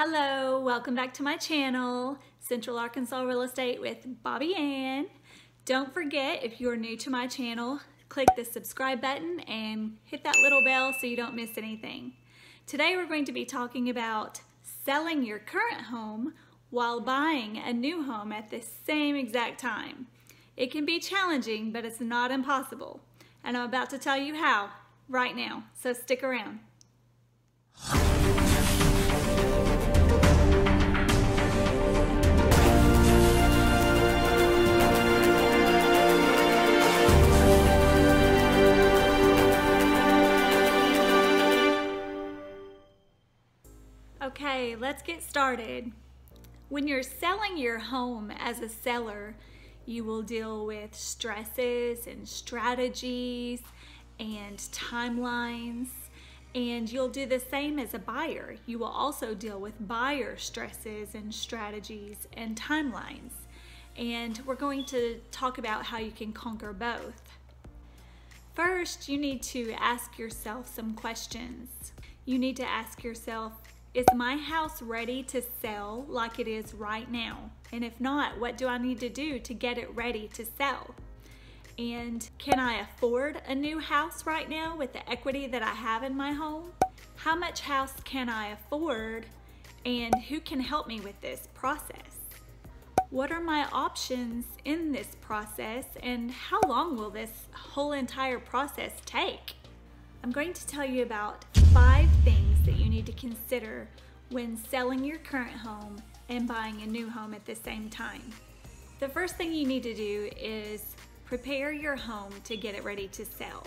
Hello, welcome back to my channel, Central Arkansas Real Estate with Bobbie Ann. Don't forget, if you're new to my channel, click the subscribe button and hit that little bell so you don't miss anything. Today we're going to be talking about selling your current home while buying a new home at the same exact time. It can be challenging, but it's not impossible. And I'm about to tell you how right now, so stick around. Okay, let's get started. When you're selling your home as a seller, you will deal with stresses and strategies and timelines, and you'll do the same as a buyer. You will also deal with buyer stresses and strategies and timelines. And we're going to talk about how you can conquer both. First, you need to ask yourself some questions. You need to ask yourself, is my house ready to sell like it is right now? And if not, what do I need to do to get it ready to sell? And can I afford a new house right now with the equity that I have in my home? How much house can I afford? And who can help me with this process? What are my options in this process? And how long will this whole entire process take? I'm going to tell you about 5 things that you need to consider when selling your current home and buying a new home at the same time. The first thing you need to do is prepare your home to get it ready to sell.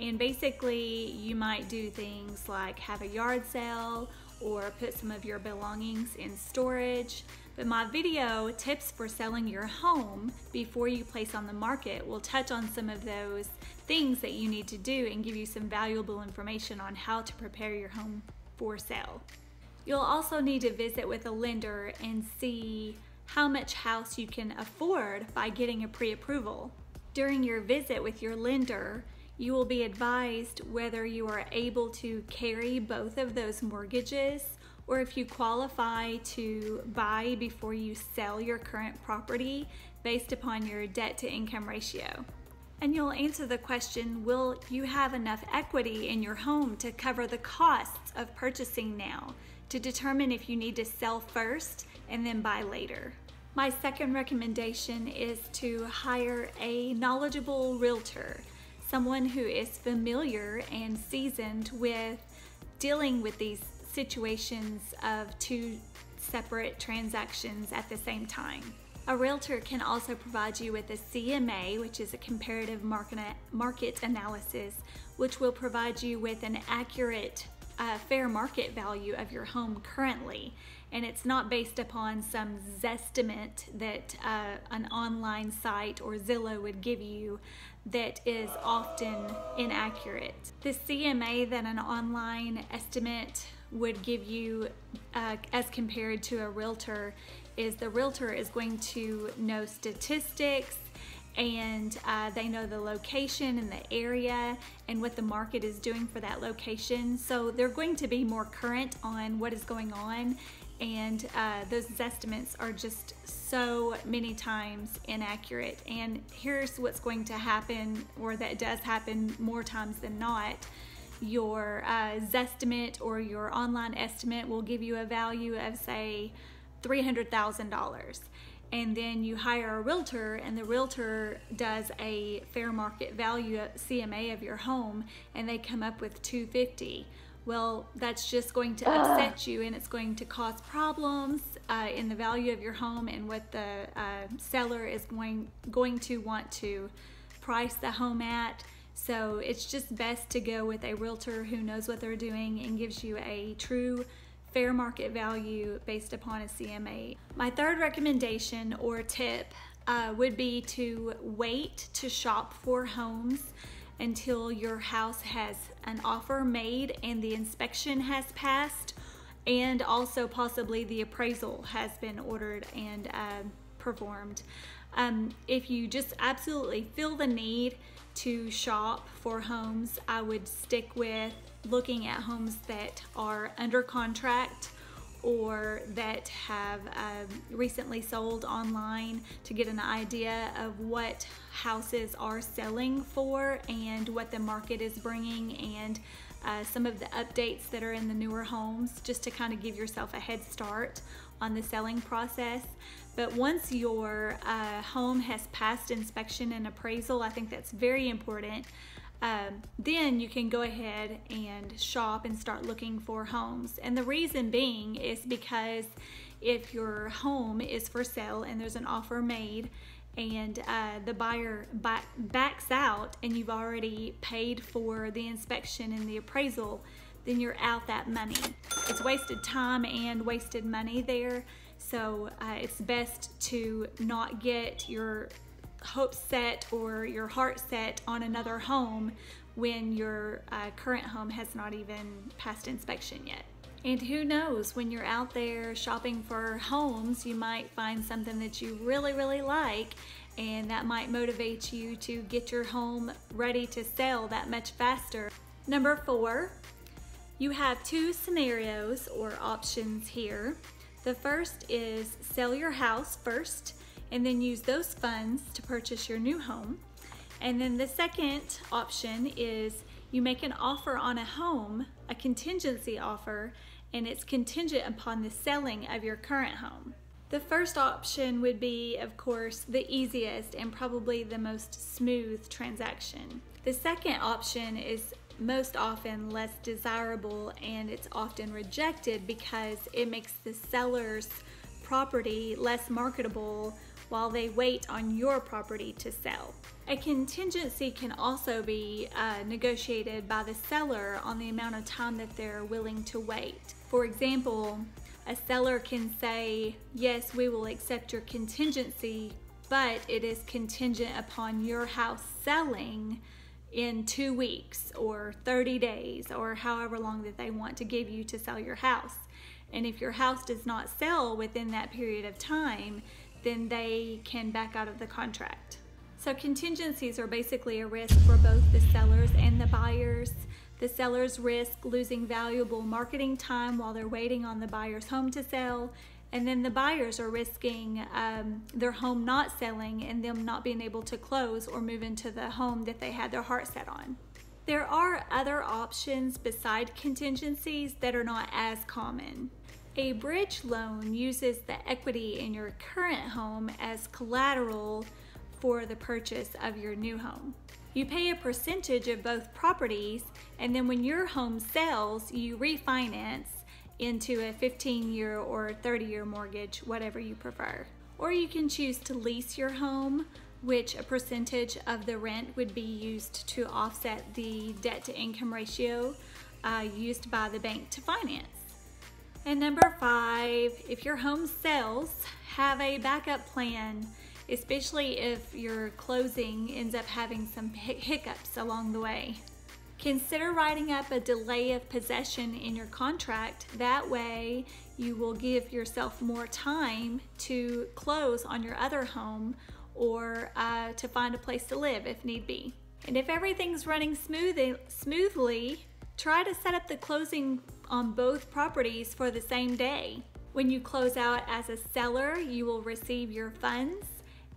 And basically, you might do things like have a yard sale or put some of your belongings in storage. But my video, Tips for Selling Your Home Before You Place on the Market, will touch on some of those things that you need to do and give you some valuable information on how to prepare your home for sale. You'll also need to visit with a lender and see how much house you can afford by getting a pre-approval. During your visit with your lender, you will be advised whether you are able to carry both of those mortgages or if you qualify to buy before you sell your current property based upon your debt to income ratio. And you'll answer the question, will you have enough equity in your home to cover the costs of purchasing now, to determine if you need to sell first and then buy later. My second recommendation is to hire a knowledgeable realtor, someone who is familiar and seasoned with dealing with these situations of 2 separate transactions at the same time. A realtor can also provide you with a CMA, which is a comparative market analysis, which will provide you with an accurate fair market value of your home currently. And it's not based upon some zestimate that an online site or Zillow would give you that is often inaccurate. The CMA that an online estimate would give you as compared to a realtor is the realtor is going to know statistics, and they know the location and the area and what the market is doing for that location. So they're going to be more current on what is going on, and those estimates are just so many times inaccurate. And here's what's going to happen, or that does happen more times than not. Your Zestimate or your online estimate will give you a value of, say, $300,000. And then you hire a realtor, and the realtor does a fair market value CMA of your home, and they come up with $250,000. Well, that's just going to upset you, and it's going to cause problems in the value of your home and what the seller is going to want to price the home at. So it's just best to go with a realtor who knows what they're doing and gives you a true fair market value based upon a CMA. My third recommendation or tip would be to wait to shop for homes until your house has an offer made and the inspection has passed, and also possibly the appraisal has been ordered and performed. If you just absolutely feel the need to shop for homes, I would stick with looking at homes that are under contract or that have recently sold online to get an idea of what houses are selling for and what the market is bringing, and some of the updates that are in the newer homes, just to kind of give yourself a head start on the selling process. But once your home has passed inspection and appraisal, I think that's very important. Then you can go ahead and shop and start looking for homes. And the reason being is because if your home is for sale and there's an offer made and the buyer backs out and you've already paid for the inspection and the appraisal, then you're out that money. It's wasted time and wasted money there. So it's best to not get your hopes set or your heart set on another home when your current home has not even passed inspection yet. And who knows, when you're out there shopping for homes, you might find something that you really, really like, and that might motivate you to get your home ready to sell that much faster. Number 4, you have 2 scenarios or options here. The first is sell your house first and then use those funds to purchase your new home. And then the second option is you make an offer on a home, a contingency offer, and it's contingent upon the selling of your current home. The first option would be, of course, the easiest and probably the most smooth transaction. The second option is most often less desirable, and it's often rejected because it makes the seller's property less marketable while they wait on your property to sell. A contingency can also be negotiated by the seller on the amount of time that they're willing to wait. For example, a seller can say, yes, we will accept your contingency, but it is contingent upon your house selling in 2 weeks or 30 days or however long that they want to give you to sell your house. And if your house does not sell within that period of time, then they can back out of the contract. So contingencies are basically a risk for both the sellers and the buyers. The sellers risk losing valuable marketing time while they're waiting on the buyer's home to sell, and then the buyers are risking their home not selling and them not being able to close or move into the home that they had their heart set on. There are other options beside contingencies that are not as common. A bridge loan uses the equity in your current home as collateral for the purchase of your new home. You pay a percentage of both properties, and then when your home sells, you refinance into a 15-year or 30-year mortgage, whatever you prefer. Or you can choose to lease your home, which a percentage of the rent would be used to offset the debt-to-income ratio used by the bank to finance. And number 5, if your home sells, have a backup plan, especially if your closing ends up having some hiccups along the way. Consider writing up a delay of possession in your contract. That way you will give yourself more time to close on your other home or to find a place to live if need be. And if everything's running smoothly, try to set up the closing on both properties for the same day. When you close out as a seller, you will receive your funds,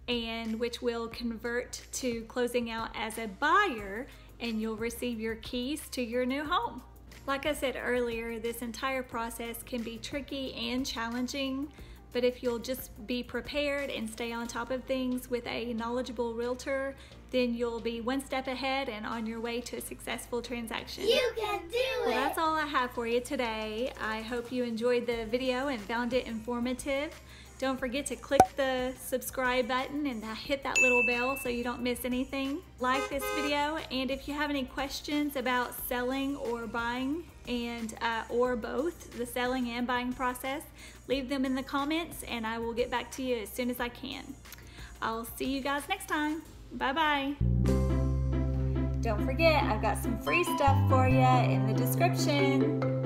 and which will convert to closing out as a buyer, and you'll receive your keys to your new home. Like I said earlier, this entire process can be tricky and challenging, but if you'll just be prepared and stay on top of things with a knowledgeable realtor, then you'll be one step ahead and on your way to a successful transaction. You can do it! Well, that's all I have for you today. I hope you enjoyed the video and found it informative. Don't forget to click the subscribe button and hit that little bell so you don't miss anything. Like this video, and if you have any questions about selling or buying, and or both, the selling and buying process, leave them in the comments and I will get back to you as soon as I can. I'll see you guys next time. Bye-bye. Don't forget, I've got some free stuff for you in the description.